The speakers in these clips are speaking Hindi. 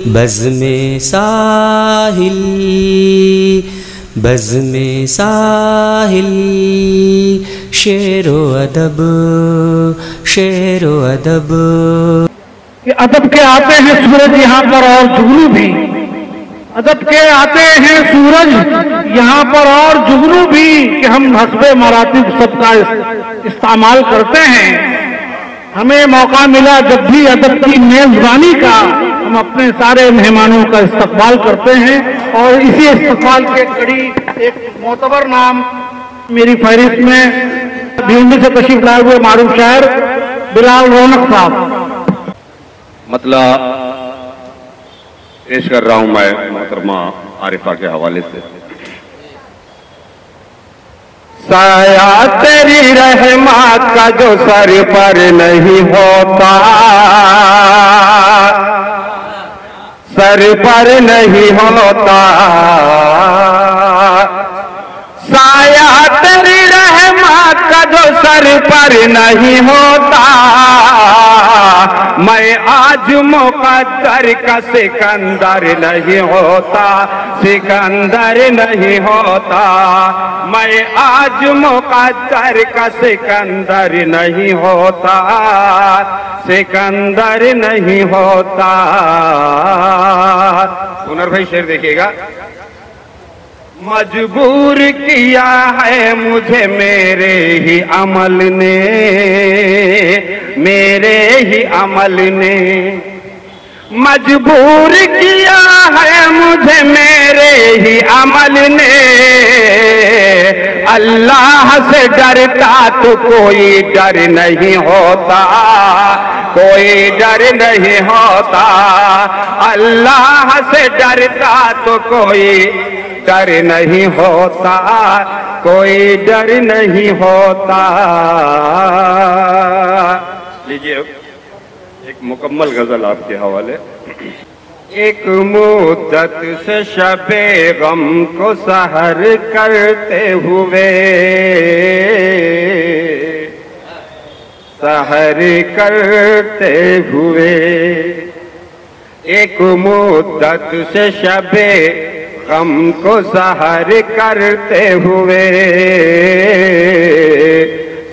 बज़्मे साहिल, बज़्मे साहिल, शेरो अदब, शेरो अदब। अदब के आते हैं सूरज यहाँ पर और जुगनू भी, अदब के आते हैं सूरज यहाँ पर और जुगनू भी, कि हम हस्बे मरातिब सबका इस्तेमाल करते हैं। हमें मौका मिला जब भी अदब की मेजबानी का, हम अपने सारे मेहमानों का इस्तकबाल करते हैं। और इसी इस्तकबाल के कड़ी एक मोतबर नाम मेरी फहरिस्त में भिवंडी से तशरीफ लाए हुए मारूफ शायर बिलाल रौनक साहब। मतलब पेश कर रहा हूं मैं मोहतरमा आरिफा के हवाले से। साया तेरी रहमत का जो सर पर नहीं होता, सर पर नहीं होता, साया तेरी रहमत का जो सर पर नहीं होता, मैं आज मुक़द्दर का सिकंदर नहीं होता, सिकंदर नहीं होता, मैं आज मुक़द्दर का सिकंदर नहीं होता, सिकंदर नहीं होता। हुनर भाई शेर देखिएगा। मजबूर किया है मुझे मेरे ही अमल ने, मेरे ही अमल ने मजबूर किया है मुझे मेरे ही अमल ने। अल्लाह से डरता तो कोई डर नहीं होता, कोई डर नहीं होता, अल्लाह से डरता तो कोई डर नहीं होता, कोई डर नहीं होता। लीजिए एक मुकम्मल गजल आपके हवाले। एक मुद्दत से शबे गम को सहर करते हुए, सहर करते हुए, एक मुद्दत से शबे गम को सहर करते हुए,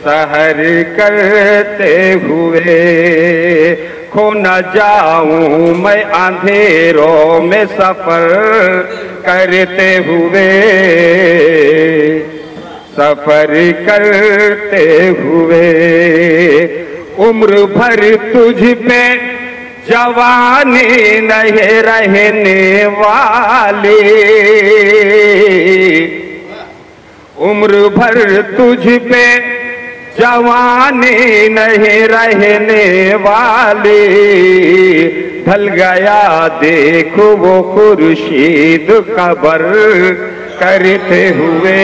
सहर करते हुए, खो न जाऊं मैं अंधेरों में सफर करते हुए, सफर करते हुए। उम्र भर तुझ पे जवानी नहीं रहने वाली, उम्र भर तुझ पे जवानी नहीं रहने वाली। ढल गया देखो वो खुर्शीद खबर करते हुए,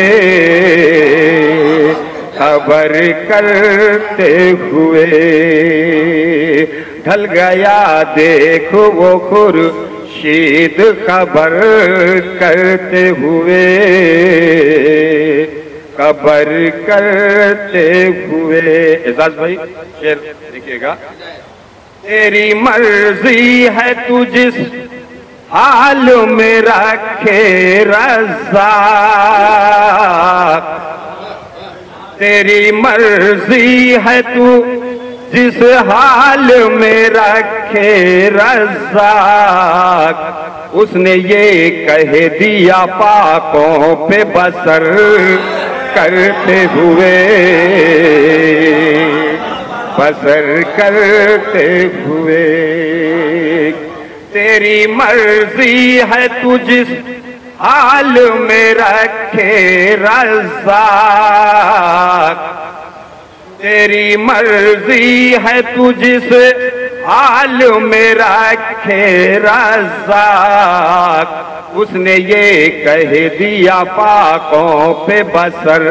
खबर करते हुए। ढल गया देखो वो खुर्शीद खबर करते हुए, खबर करते हुए। एजाज भाई शेर देखिएगा। तेरी मर्जी है तू जिस हाल में रखे रज़्ज़ाक़, तेरी मर्जी है तू जिस हाल में रखे रज़्ज़ाक़। उसने ये कह दिया पाकों पे बसर करते हुए, बसर करते हुए। तेरी मर्जी है तू जिस हाल में रखे रज़्ज़ाक़, तेरी मर्जी है तू जिस हाल में रखे रज़्ज़ाक़। उसने ये कह दिया पाकों पे बसर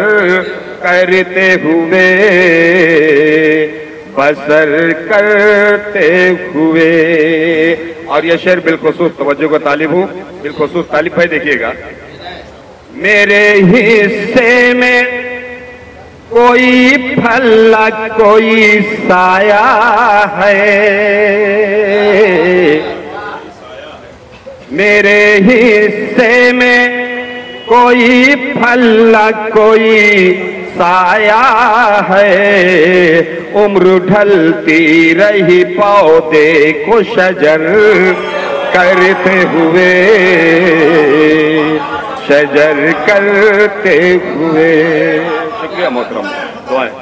करते हुए, बसर करते हुए। और ये शेर बिलखुसूस तवज्जो का तालिब हूँ, बिलखुसूस तालिब भाई देखिएगा। मेरे हिस्से में कोई फलक कोई साया है, मेरे हिस्से में कोई फल न कोई साया है, उम्र ढलती रही पौधे को शजर करते हुए, शजर करते हुए। शुक्रिया मोहतरम, दुआएं।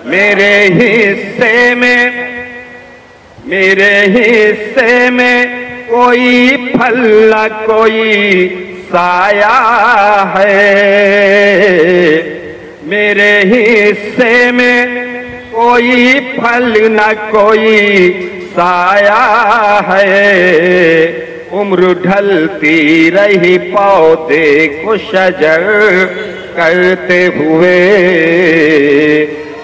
मेरे हिस्से में कोई फल न कोई साया है, मेरे हिस्से में कोई फल न कोई साया है, उम्र ढलती रही पौधे को शजर करते हुए,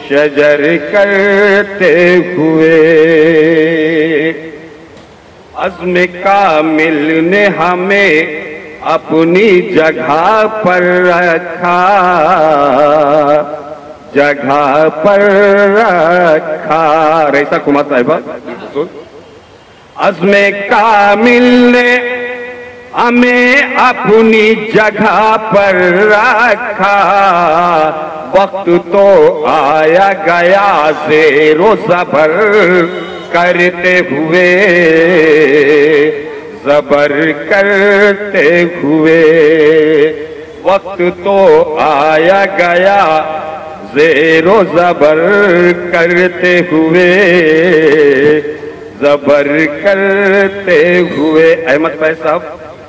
शजर करते हुए। अज़्म कामिल ने हमें अपनी जगह पर रखा, जगह पर रखा। रईसा कुमार साहिबा। अज़्म कामिल ने हमें अपनी जगह पर रखा, वक्त तो आया गया ज़ेरो ज़बर करते हुए, ज़बर करते हुए। वक्त तो आया गया ज़ेरो ज़बर करते हुए, ज़बर करते हुए। अहमद फैज साहब,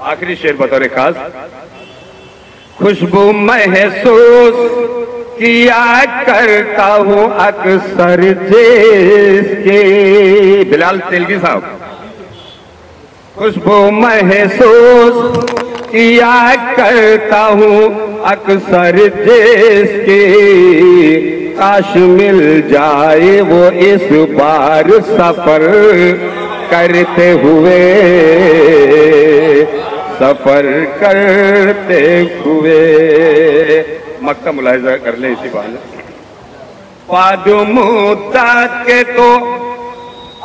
आखिरी शेर बतौर खास। खुशबू महसूस किया करता हूँ अक्सर जिसके, बिलाल तेलगी साहब। खुशबू महसूस किया करता हूँ अक्सर जिसके, काश मिल जाए वो इस बार सफर करते हुए, सफर करते हुए। मक्ता मुलाहिजा कर ले इसी बहाने। पादुमुद्दा के तो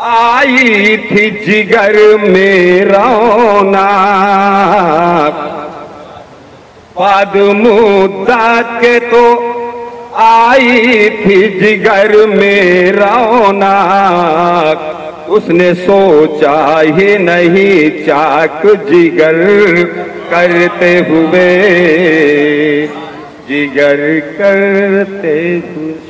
आई थी जिगर में रौनक, पादुमुद्दा के तो आई थी जिगर में रौनक, उसने सोचा ही नहीं चाक जिगर करते हुए, जिगर करते हुए।